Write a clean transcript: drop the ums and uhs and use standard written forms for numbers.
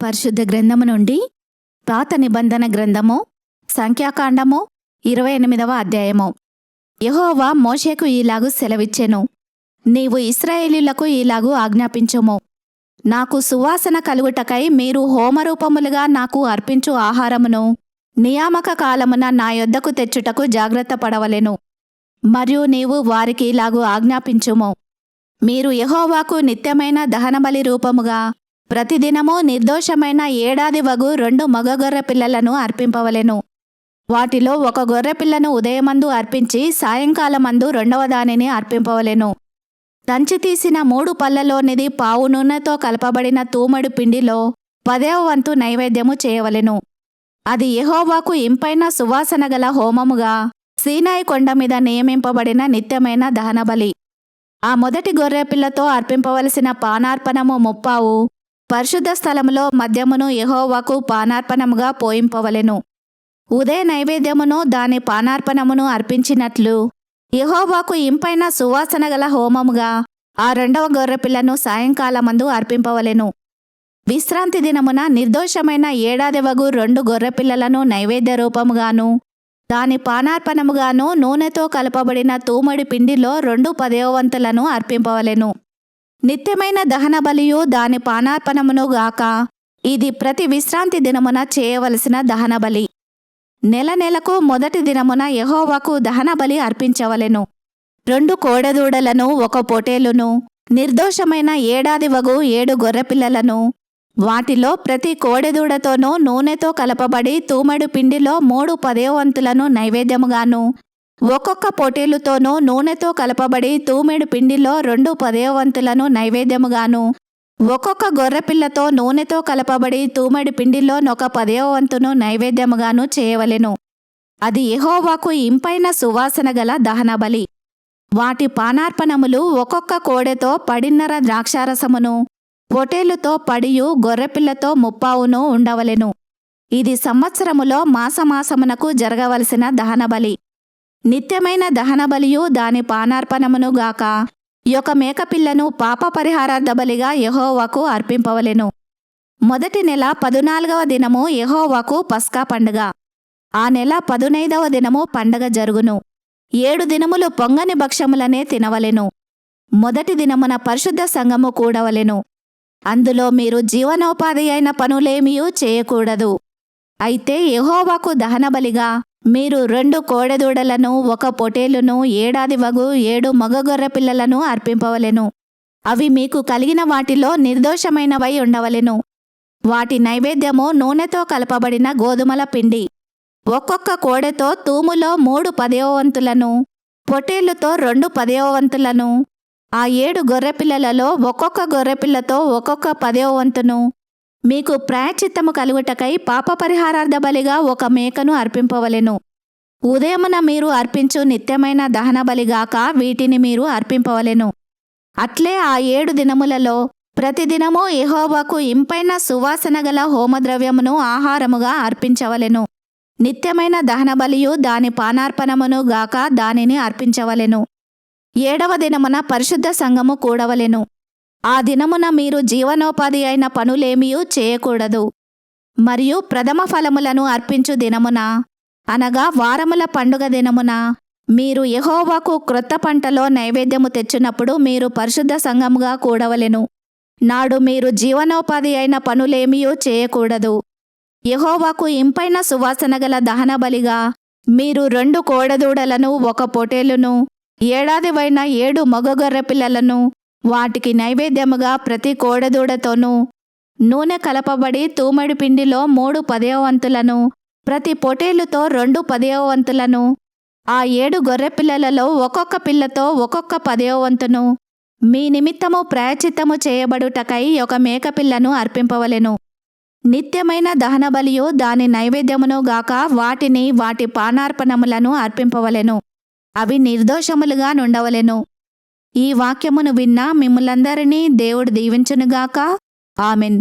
పరిశుద్ధ గ్రంథము నుండి పాత నిబంధన గ్రంథము సంఖ్యాకాండము 28వ అధ్యాయము. యెహోవా మోషేకు ఈలాగు సెలవిచ్చెను, నీవు ఇశ్రాయేలీయులకు ఈలాగు ఆజ్ఞాపించుము. నాకు సువాసన కలుగుటకై మీరు హోమరూపములుగా నాకు అర్పించు ఆహారమును నియామక కాలమున నా యొద్దకు తెచ్చుటకు జాగ్రత్త పడవలెను. మరియు నీవు వారికి ఇలాగు ఆజ్ఞాపించుము, మీరు యెహోవాకు నిత్యమైన దహనబలి రూపముగా ప్రతిదినము నిర్దోషమైన ఏడాది వగు 2 మగ గొర్రె పిల్లలను అర్పింపవలెను. వాటిలో ఒక గొర్రెపిల్లను ఉదయమందు అర్పించి సాయంకాలమందు రెండవ దానిని అర్పింపవలెను. దంచి తీసిన 3 పళ్ళలోనిది పావు నూనెతో కలపబడిన తూమెడు పిండిలో 10వ వంతు నైవేద్యము చేయవలెను. అది యెహోవాకు ఇంపైన సువాసన గల హోమముగా సీనాయి కొండ మీద నియమింపబడిన నిత్యమైన దహనబలి. ఆ మొదటి గొర్రెపిల్లతో అర్పింపవలసిన పానార్పణము 30 పరిశుద్ధ స్థలములో మద్యమును యెహోవాకు పానార్పణముగా పోయింపవలెను. ఉదయ నైవేద్యమును దాని పానార్పణమును అర్పించినట్లు యెహోవాకు ఇంపైన సువాసన గల హోమముగా ఆ 2వ గొర్రెపిల్లను సాయంకాలమందు అర్పింపవలెను. విశ్రాంతి దినమున నిర్దోషమైన ఏడాది వగు 2 గొర్రెపిల్లలను నైవేద్య రూపముగాను దాని పానార్పణముగాను నూనెతో కలపబడిన తూమెడు పిండిలో 2 10వ వంతులను అర్పింపవలెను. నిత్యమైన దహన బలియు దాని పానార్పణమును గాక ఇది ప్రతి విశ్రాంతి దినమున చేయవలసిన దహనబలి. నెల నెలకు మొదటి దినమున యెహోవాకు దహనబలి అర్పించవలెను. 2 కోడెదూడలను 1 పొటేలును నిర్దోషమైన ఏడాది వగు 7 గొర్రెపిల్లలను వాటిలో ప్రతి కోడెదూడతోనూ నూనెతో కలపబడి తూమెడు పిండిలో 3 10వ వంతులను నైవేద్యముగాను ఒక్కొక్క పొటేలుతోనూ నూనెతో కలపబడి తూమెడు పిండిలో 2 10వ వంతులను నైవేద్యముగాను ఒక్కొక్క గొర్రెపిల్లతో నూనెతో కలపబడి తూమెడు పిండిలో 1 10వ వంతును నైవేద్యముగాను చేయవలెను. అది యెహోవాకు ఇంపైన సువాసన గల దహనబలి. వాటి పానార్పణములు ఒక్కొక్క కోడెతో 10.5 ద్రాక్షారసమును పొటేలుతో 10 గొర్రెపిల్లతో 30 ఉండవలెను. ఇది సంవత్సరములో మాసమాసమునకు జరగవలసిన దహనబలి. నిత్యమైన దహనబలియు దాని పానార్పణమును గాక ఒక మేకపిల్లను పాప పరిహారార్థ బలిగా యెహోవాకు అర్పింపవలెను. మొదటి నెల 14వ దినము యెహోవాకు పస్కా పండుగ. ఆ నెల 15వ దినము పండగ జరుగును. 7 దినములు పొంగని భక్ష్యములనే తినవలెను. మొదటి దినమున పరిశుద్ధ సంఘము కూడవలెను. అందులో మీరు జీవనోపాధి అయిన పనులేమియూ చేయకూడదు. అయితే యెహోవాకు దహనబలిగా మీరు 2 కోడెదూడలను 1 పొటేలును ఏడాది వగు 7 మగ గొర్రె పిల్లలను అర్పింపవలెను. అవి మీకు కలిగిన వాటిలో నిర్దోషమైనవై ఉండవలెను. వాటి నైవేద్యము నూనెతో కలపబడిన గోధుమల పిండి. ఒక్కొక్క కోడెతో తూములో 3 10వ వంతులను పొటేలుతో 2 10వ వంతులను ఆ 7 గొర్రెపిల్లలలో ఒక్కొక్క గొర్రెపిల్లతో ఒక్కొక్క 10వ వంతును మీకు ప్రాయశ్చిత్తము కలుగుటకై పాప పరిహారార్థ బలిగా 1 మేకను అర్పింపవలెను. ఉదయమున మీరు అర్పించు నిత్యమైన దహనబలిగాక వీటిని మీరు అర్పింపవలెను. అట్లే ఆ 7 దినములలో ప్రతిదినము యెహోవాకు ఇంపైన సువాసన గల హోమద్రవ్యమును ఆహారముగా అర్పించవలెను. నిత్యమైన దహనబలియు దాని పానార్పణమును గాక దానిని అర్పించవలెను. 7వ దినమున పరిశుద్ధ సంఘము కూడవలెను. ఆ దినమున మీరు జీవనోపాధి అయిన పనులేమియూ చేయకూడదు. మరియు ప్రథమ ఫలములను అర్పించు దినమున అనగా వారముల పండుగ దినమున మీరు యెహోవాకు క్రొత్త పంటలో నైవేద్యము తెచ్చినప్పుడు మీరు పరిశుద్ధ సంఘముగా కూడవలెను. నాడు మీరు జీవనోపాధి అయిన పనులేమియూ చేయకూడదు. యెహోవాకు ఇంపైన సువాసన గల దహనబలిగా మీరు 2 కోడెదూడలను 1 పొటేలును ఏడాదివైన 7 మగ గొర్రె పిల్లలను వాటికి నైవేద్యముగా ప్రతి కోడెదూడతోనూ నూనె కలపబడి తూమెడు పిండిలో 3 10వ వంతులను ప్రతి పొటేలుతో 2 10వ వంతులను ఆ 7 గొర్రెపిల్లలలో ఒక్కొక్క పిల్లతో ఒక్కొక్క 10వ వంతును మీ నిమిత్తము ప్రాయశ్చిత్తము చేయబడుటకై 1 మేకపిల్లను అర్పింపవలెను. నిత్యమైన దహనబలియు దాని నైవేద్యమును గాక వాటిని వాటి పానార్పణములను అర్పింపవలెను. అవి నిర్దోషములుగా నుండవలెను. ఈ వాక్యమును విన్న మిమ్ములందరినీ దేవుడు దీవించునుగాక. ఆమెన్.